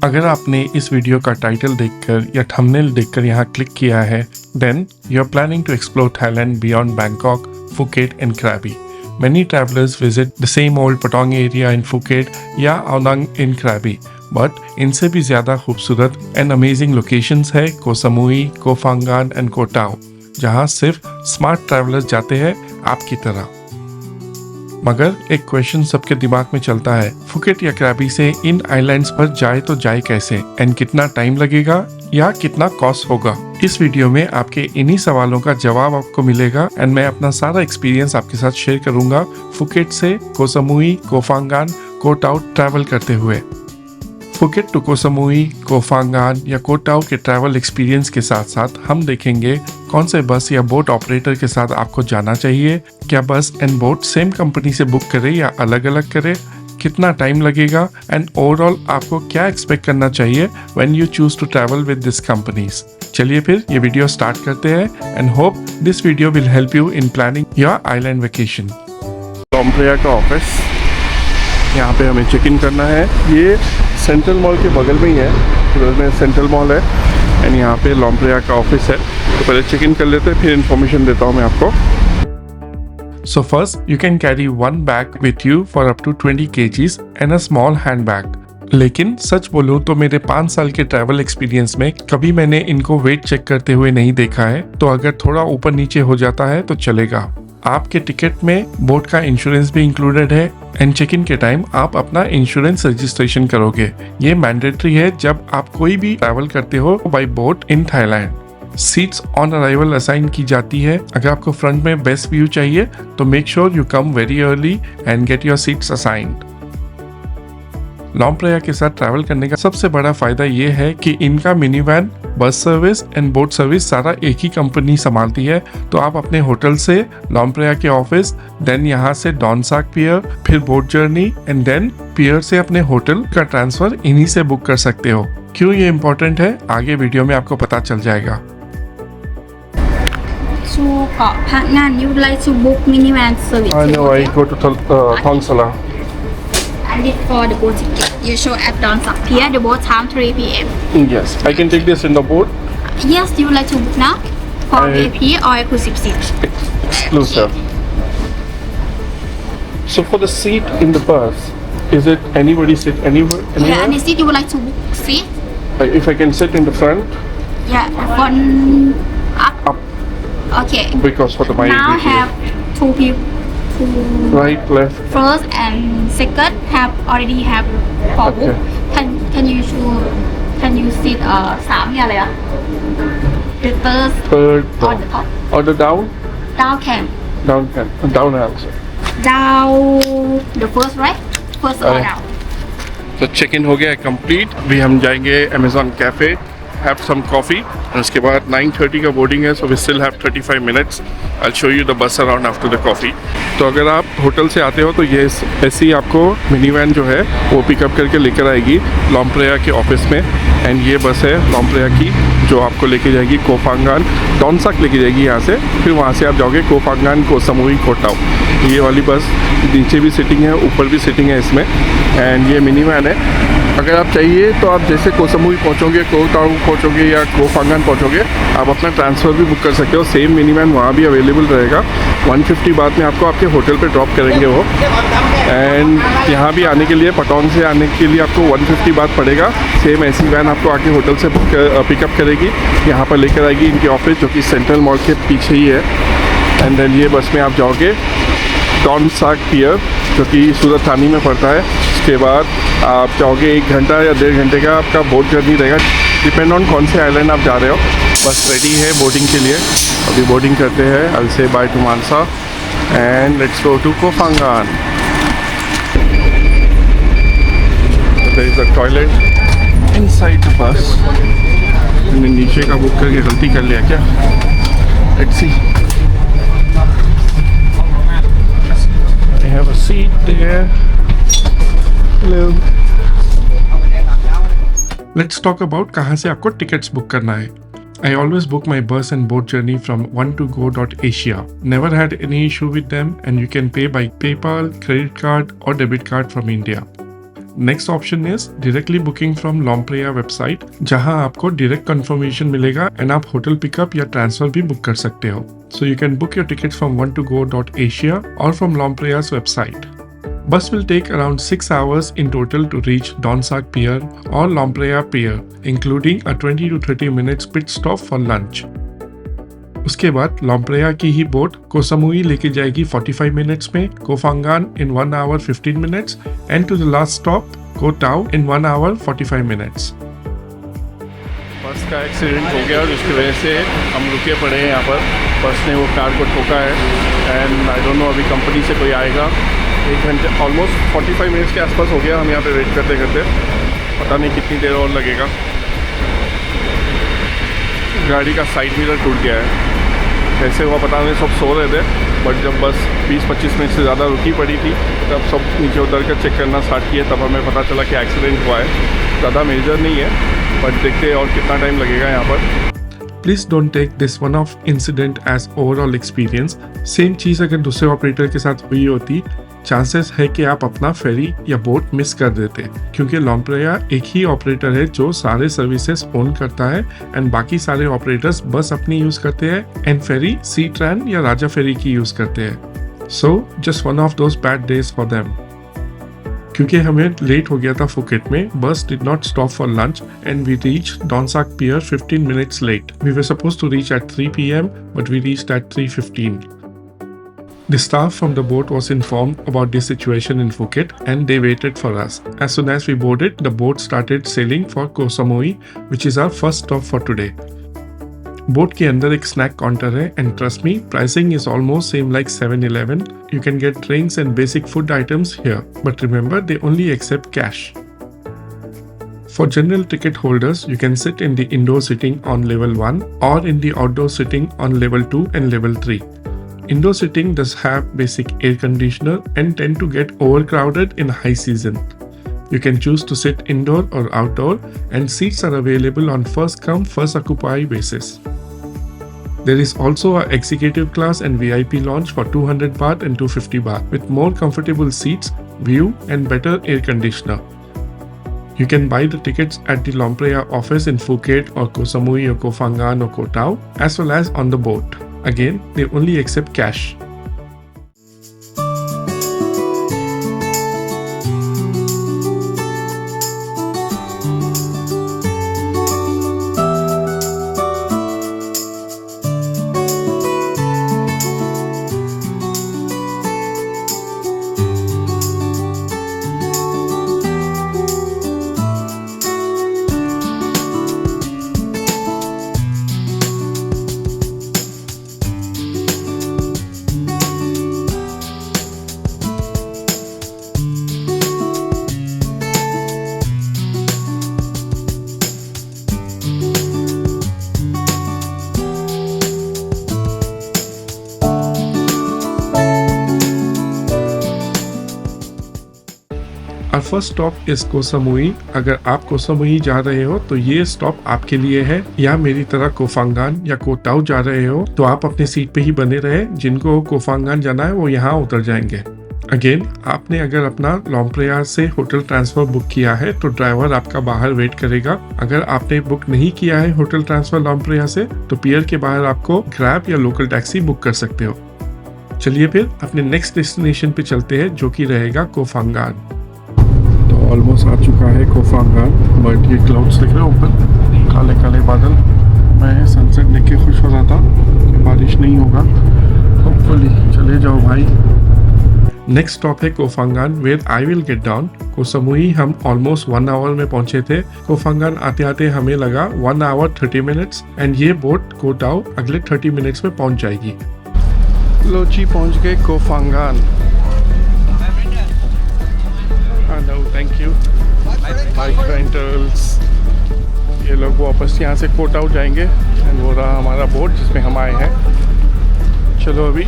अगर आपने इस वीडियो का टाइटल देखकर या थंबनेल देखकर यहाँ क्लिक किया है, then you are planning to explore Thailand beyond Bangkok, Phuket and Krabi. Many travelers visit the same old Patong area in Phuket या Aonang in Krabi, but इनसे भी ज़्यादा खूबसूरत एंड अमेजिंग लोकेशंस है Koh Samui, Koh Phangan and Koh Tao, जहाँ सिर्फ smart travellers जाते हैं आपकी तरह। मगर एक क्वेश्चन सबके दिमाग में चलता है, फुकेट या क्रैबी से इन आइलैंड्स पर जाए तो जाए कैसे एंड कितना टाइम लगेगा या कितना कॉस्ट होगा। इस वीडियो में आपके इन्हीं सवालों का जवाब आपको मिलेगा एंड मैं अपना सारा एक्सपीरियंस आपके साथ शेयर करूंगा फुकेट से कोह समुई, कोह फांगान, कोह टाउ ट्रैवल करते हुए। फुकेट टू कोह समुई, कोह फांगान या कोह टाउ के ट्रैवल एक्सपीरियंस के साथ साथ हम देखेंगे कौन से बस या बोट ऑपरेटर के साथ आपको जाना चाहिए, क्या बस एंड बोट सेम कंपनी से बुक करे या अलग अलग करे, कितना टाइम लगेगा एंड ओवरऑल आपको क्या एक्सपेक्ट करना चाहिए when you choose to travel with this companies. चलिए फिर ये वीडियो स्टार्ट करते हैं and hope this video will help you in planning your island vacation. Lomprayah का ऑफिस, यहाँ पे हमें चेक इन करना है। ये सेंट्रल मॉल के बगल में ही है, उधर में सेंट्रल मॉल है एंड यहाँ पे लॉम्प्रेया का ऑफिस है। तो पहले चेक इन कर लेते हैं, फिर इन्फॉर्मेशन देता हूँ मैं आपको। So first, you can carry one bag with you for up to 20 kgs and a small handbag. लेकिन सच बोलूं तो मेरे 5 साल के ट्रैवल एक्सपीरियंस में कभी मैंने इनको वेट चेक करते हुए नहीं देखा है, तो अगर थोड़ा ऊपर नीचे हो जाता है तो चलेगा। आपके टिकट में बोट का इंश्योरेंस भी इंक्लूडेड है एंड चेक इन के टाइम आप अपना इंश्योरेंस रजिस्ट्रेशन करोगे। ये मैंडेटरी है जब आप कोई भी ट्रैवल करते हो bye boat in Thailand. Seats on arrival assign की जाती है। अगर आपको फ्रंट में बेस्ट व्यू चाहिए तो make sure you come very early and get your seats assigned. Lomprayah के साथ ट्रैवल करने का सबसे बड़ा फायदा ये है कि इनका mini van, bus service and boat service सारा एक ही कंपनी संभालती है। तो आप अपने होटल से लॉम्प्रेया के ऑफिस, देन यहाँ से डॉनसाक पियर, फिर बोट जर्नी एंड देन पियर से अपने होटल का ट्रांसफर इन्हीं से बुक कर सकते हो। क्यों ये इम्पोर्टेंट है आगे वीडियो में आपको पता चल जाएगा। To Koh Phangan, you would like to book minivan service? I know, I go to Thong Sala. And it for the boat ticket. You show at Donsak Pier, the boat time 3 p.m. Yes, I can take this in the boat. Yes, you would like to book now? For VIP or exclusive seat? Exclusive. So for the seat in the bus, is it anybody sit anywhere? Yeah, and the seat you would like to book seat? If I can sit in the front? Yeah, front up. Up. Okay. Because for the my now have two people. Right, left. First and second have already have for Okay. book. Can you sit 3 nhà này ạ? The first Third or the top? or the down? Down can. Down also. Down the first right? First or down? तो check in हो गया है complete. अभी हम जाएंगे Amazon cafe, have some coffee और उसके बाद 9:30 का बोर्डिंग है, so we still have 35 minutes. I show you the bus around after the coffee. तो अगर आप होटल से आते हो तो ये ऐसी आपको मिनी वैन जो है वो पिकअप करके लेकर आएगी लॉम्प्रेया के ऑफिस में एंड ये बस है लॉम्प्रेया की जो आपको लेके जाएगी कोह फांगान, डॉनसाक लेके जाएगी यहाँ से। फिर वहाँ से आप जाओगे कोह फांगान, कोह समुई, कोह टाउ। ये वाली बस नीचे भी सिटिंग है, ऊपर भी सिटिंग है इसमें एंड ये मिनी वैन है। अगर आप चाहिए तो आप जैसे कोह समुई पहुँचोगे, कोह टाउ पहुँचोगे या कोह फांगान पहुँचोगे, आप अपना ट्रांसफ़र भी बुक कर सकते हो। सेम मिनी वैन वहाँ भी अवेलेबल रहेगा। 150 बाद में आपको आपके होटल पे ड्रॉप करेंगे वो एंड यहाँ भी आने के लिए, पटोंग से आने के लिए आपको 150 बाद पड़ेगा। सेम ऐसी वैन आपको आके होटल से पिकअप करेगी, यहाँ पर लेकर आएगी इनके ऑफिस जो कि सेंट्रल मॉल के पीछे ही है एंड देन ये बस में आप जाओगे डॉनसाक पियर जो कि सूरत थानी में पड़ता है। उसके बाद आप जाओगे 1 घंटा या 1.5 घंटे का आपका बोट जर्नी रहेगा, डिपेंड ऑन कौन से आइलैंड आप जा रहे हो। बस रेडी है बोर्डिंग के लिए, अभी बोर्डिंग करते हैं। I will say bye to Mansa and let's go to Koh Phangan. There is a toilet inside the bus. मैंने नीचे का बुक करके गलती कर लिया क्या? Let's see. I have a seat there. Hello. Let's talk about कहाँ से आपको टिकट्स बुक करना है। I always book my bus and boat journey from one2go.asia. Never had any issue with them and you can pay by PayPal, credit card or debit card from India. Next option is directly booking from Lomprayah website, जहां आपको direct confirmation मिलेगा and आप hotel pickup या transfer भी book कर सकते हो. So you can book your tickets from one2go.asia or from Lomprea's website. Bus will take around 6 hours in total to reach Donsak Pier or Lomprea Pier, including a 20 to 30 minutes pit stop for lunch. उसके बाद लॉम्प्रेया की ही boat कोसामुई लेके जाएगी 45 minutes में, कोफांगान in 1 hour 15 minutes and to the last stop Koh Tao in 1 hour 45 minutes. बस का accident हो गया, जिसकी वजह से हम रुके पड़े हैं यहाँ पर. बस ने वो कार को ठोका है एंड आई डोंट नो अभी कंपनी से कोई आएगा. 1 घंटे ऑलमोस्ट 45 मिनट्स के आसपास हो गया हम यहाँ पे वेट करते करते. पता नहीं कितनी देर और लगेगा. गाड़ी का साइड मिरर टूट गया है. कैसे हुआ पता नहीं, सब सो रहे थे, बट जब बस 20-25 मिनट से ज़्यादा रुकी पड़ी थी तब सब नीचे उतर कर चेक करना स्टार्ट किए. तब हमें पता चला कि एक्सीडेंट हुआ है. ज़्यादा मेजर नहीं है, बट देखते हैं और कितना टाइम लगेगा यहाँ पर. Please don't take this one-off incident as overall experience. Same चीज़ अगर दूसरे ऑपरेटर के साथ हुई होती, चांसेस है कि आप अपना फेरी या बोट मिस कर देते, क्योंकि लॉम्प्रेया एक ही ऑपरेटर है जो सारे सर्विसेज ओन करता है एंड बाकी सारे ऑपरेटर्स बस अपनी यूज़ करते हैं एंड फेरी सी ट्रेन या राजा फेरी की यूज़ करते हैं. So just one of those bad days for them. क्योंकि हमें लेट हो गया था फुकेट में, bus did not stop for lunch and we reach Donsak pier 15 minutes late. We were supposed to reach at 3 p.m. but we reached at 3:15. The staff from the boat was informed about this situation in Phuket and they waited for us. As soon as we boarded, the boat started sailing for Koh Samui, which is our first stop for today. Boat के अंदर एक snack counter है and trust me, pricing is almost same like 7-Eleven. You can get drinks and basic food items here, but remember they only accept cash. For general ticket holders, you can sit in the indoor sitting on level 1 or in the outdoor sitting on level 2 and level 3. Indoor sitting does have basic air conditioner and tend to get overcrowded in high season. You can choose to sit indoor or outdoor and seats are available on first come first occupy basis. There is also a executive class and VIP lounge for 200 baht and 250 baht with more comfortable seats, view and better air conditioner. You can buy the tickets at the Lompreya office in Phuket or Koh Samui or Koh Phangan or Koh Tao as well as on the boat. Again, they only accept cash. Our first stop is Koh Samui. अगर आप Koh Samui जा रहे हो तो ये stop आपके लिए है, या मेरी तरह कोफांगान या कोह टाउ जा रहे हो तो आप अपनी सीट पे ही बने रहे. जिनको कोफांगान जाना है वो यहाँ उतर जाएंगे. अगेन, आपने अगर अपना लॉम्प्रेया से होटल ट्रांसफर बुक किया है तो ड्राइवर आपका बाहर वेट करेगा. अगर आपने बुक नहीं किया है होटल ट्रांसफर लॉम्प्रेया से तो पियर के बाहर आपको ग्रैब या लोकल टैक्सी बुक कर सकते हो. चलिए फिर अपने नेक्स्ट डेस्टिनेशन पे चलते हैं, जो कि रहेगा कोफांगान. ऑलमोस्ट आ चुका है कोफांगान, बट ये क्लाउड्स दिख रहे हैं ऊपर, काले काले बादल. मैं सनसेट देख के खुश हो रहा था कि बारिश नहीं होगा. होपफुली चले जाओ भाई. नेक्स्ट स्टॉप है Koh Phangan where I will get down. Koh Samui हम ऑलमोस्ट 1 hour में पहुंचे थे. कोफांगान आते आते हमें लगा 1 hour 30 minutes एंड ये बोट कोह टाउ अगले 30 minutes में पहुंच जाएगी. लो जी, पहुंच गए Koh Phangan. Hello, thank you. Bike rentals. ये लोग वापस यहाँ से कोह टाउ जाएंगे एंड वो रहा हमारा बोट जिसमें हम आए हैं. चलो, अभी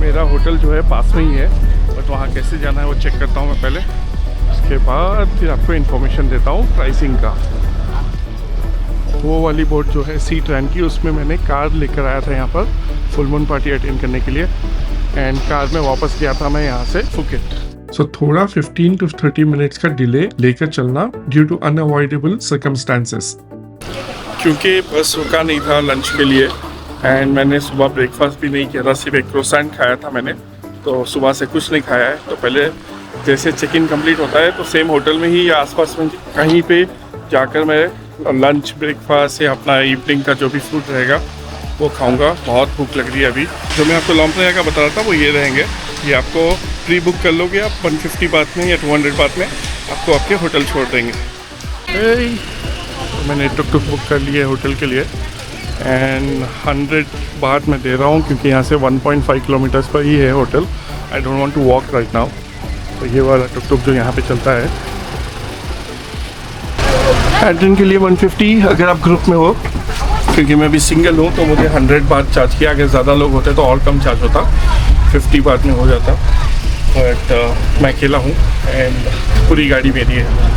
मेरा होटल जो है पास में ही है, बट वहाँ कैसे जाना है वो चेक करता हूँ मैं पहले. उसके बाद फिर आपको इन्फॉर्मेशन देता हूँ प्राइसिंग का. वो वाली बोट जो है सी ट्रेन की, उसमें मैंने कार लेकर आया था यहाँ पर फुल मून पार्टी अटेंड करने के लिए एंड कार में वापस गया था मैं यहाँ से फुकेट. सो थोड़ा 15 to 30 मिनट्स का डिले लेकर चलना ड्यू टू अनअवॉइडेबल सर्कमस्टांसेस। क्योंकि बस रुका नहीं था लंच के लिए एंड मैंने सुबह ब्रेकफास्ट भी नहीं किया था, सिर्फ एक क्रोसेंट खाया था मैंने, तो सुबह से कुछ नहीं खाया है। तो पहले जैसे चेक इन कम्प्लीट होता है तो सेम होटल में ही या आसपास में कहीं पे जाकर मैं लंच ब्रेकफास्ट या अपना इवनिंग का जो भी फूड रहेगा वो खाऊंगा। बहुत भूख लग रही है अभी। जो मैं आपको लॉम्प्रेया का बता रहा था वो ये रहेंगे, ये आपको प्री बुक कर लोगे आप 150 बात में या 200 बात में आपको आपके होटल छोड़ देंगे। तो मैंने टुक बुक कर लिए होटल के लिए एंड 100 बात मैं दे रहा हूँ क्योंकि यहाँ से 1.5 किलोमीटर्स पर ही है hotel. I don't want to walk right now. तो ये वाला टुक जो यहाँ पे चलता है एड्रेन के लिए 150 अगर आप ग्रुप में हो, क्योंकि मैं भी सिंगल हूँ तो मुझे 100 बात चार्ज किया। अगर ज़्यादा लोग होते तो और कम चार्ज होता, 50 बात में हो जाता। बट मैं अकेला हूँ एंड पूरी गाड़ी मेरी है।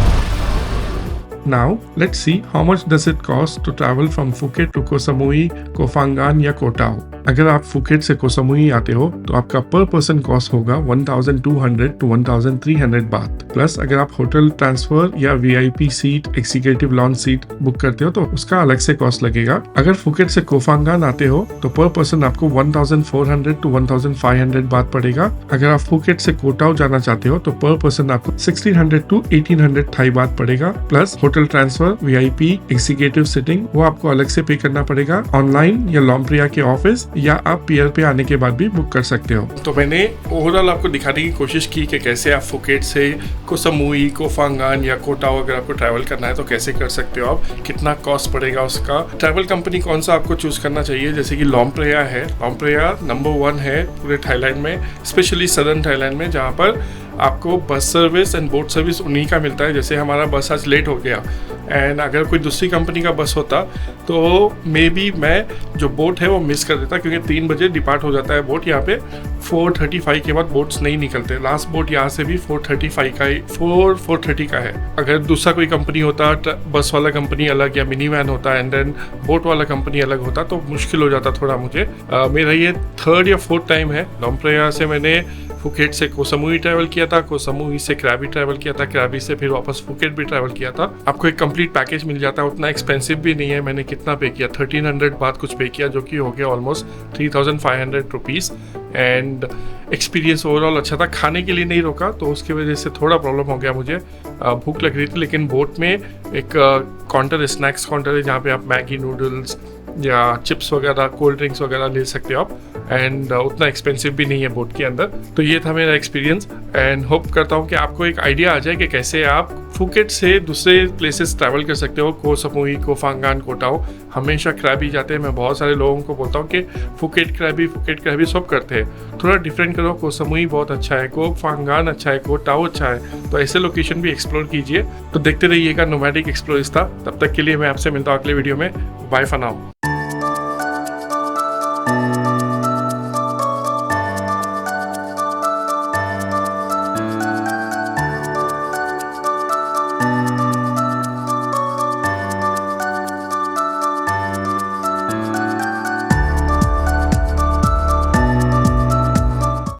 Now, let's see how much does it cost to travel from Phuket to Koh Samui, Koh Phangan या Koh Tao। अगर आप फुकेट से कोह सामुई आते हो तो आपका पर पर्सन कॉस्ट होगा 1200 to 1300 बात। प्लस अगर आप होटल ट्रांसफर या VIP seat, executive launch seat book करते हो तो उसका अलग से कॉस्ट लगेगा। अगर फुकेट से कोह फांगान आते हो तो पर पर्सन आपको 1400 to 1500 बात पड़ेगा। अगर आप फुकेट से कोह टाउ जाना चाहते हो तो पर पर्सन आपको 1600 to 1800 थाई बात पड़ेगा। Plus hotel transfer, VIP, executive sitting वो आपको अलग से पे करना पड़ेगा। ऑनलाइन या लॉम्प्रेया के ऑफिस या आप पियर पे आने के बाद भी बुक कर सकते हो। तो मैंने ओवरऑल आपको दिखाने की कोशिश की कि कैसे आप फुकेट से कोह सामुई, कोह फांगान या कोह टाउ अगर आपको ट्रैवल करना है तो कैसे कर सकते हो आप, कितना कॉस्ट पड़ेगा उसका, ट्रैवल कंपनी कौन सा आपको चूज करना चाहिए। जैसे कि लॉम्प्रेया है, लॉम्प्रेया नंबर 1 है पूरे थाईलैंड में, स्पेशली सदर्न थाईलैंड में, जहाँ पर आपको बस सर्विस एंड बोट सर्विस उन्हीं का मिलता है। जैसे हमारा बस आज लेट हो गया एंड अगर कोई दूसरी कंपनी का बस होता तो मे बी मैं जो बोट है वो मिस कर देता, क्योंकि 3 बजे डिपार्ट हो जाता है बोट। यहाँ पे 4:35 के बाद बोट्स नहीं निकलते। लास्ट बोट यहाँ से भी 4:35 का ही 4:30 का है। अगर दूसरा कोई कंपनी होता, बस वाला कंपनी अलग या मिनी वैन होता एंड देन बोट वाला कंपनी अलग होता तो मुश्किल हो जाता थोड़ा मुझे। मेरा ये 3rd या 4th टाइम है। लॉम्प्रेया से मैंने फुकेट से कोह सामुई ट्रैवल किया था, कोह सामुई से क्रैबी ट्रैवल किया था, क्रैबी से फिर वापस फुकेट भी ट्रैवल किया था। आपको एक कंप्लीट पैकेज मिल जाता है, उतना एक्सपेंसिव भी नहीं है। मैंने कितना पे किया, 1300 बात कुछ पे किया, जो कि हो गया almost 3500 rupees. And experience overall अच्छा था। खाने के लिए नहीं रोका तो उसकी वजह से थोड़ा प्रॉब्लम हो गया मुझे, भूख लग रही थी। लेकिन बोट में एक काउंटर, स्नैक्स काउंटर है जहाँ पे आप मैगी नूडल्स या चिप्स वगैरह, कोल्ड ड्रिंक्स वगैरह ले सकते हो आप एंड उतना एक्सपेंसिव भी नहीं है बोट के अंदर। तो ये था मेरा एक्सपीरियंस एंड होप करता हूँ कि आपको एक आइडिया आ जाए कि कैसे आप फुकेट से दूसरे प्लेसेस ट्रैवल कर सकते हो। कोह सामुई, कोह फांगान, कोह टाउ, हमेशा क्रैबी जाते हैं। मैं बहुत सारे लोगों को बोलता हूँ कि फुकेट क्रैबी सब करते हैं, थोड़ा डिफरेंट करो। कोह सामुई बहुत अच्छा है, कोह फांगान अच्छा है, कोह टाउ अच्छा है, तो ऐसे लोकेशन भी एक्सप्लोर कीजिए। तो देखते रहिएगा नोमैडिक एक्सप्लोरर्स था। तब तक के लिए मैं आपसे मिलता हूँ अगले वीडियो में। Bye for now.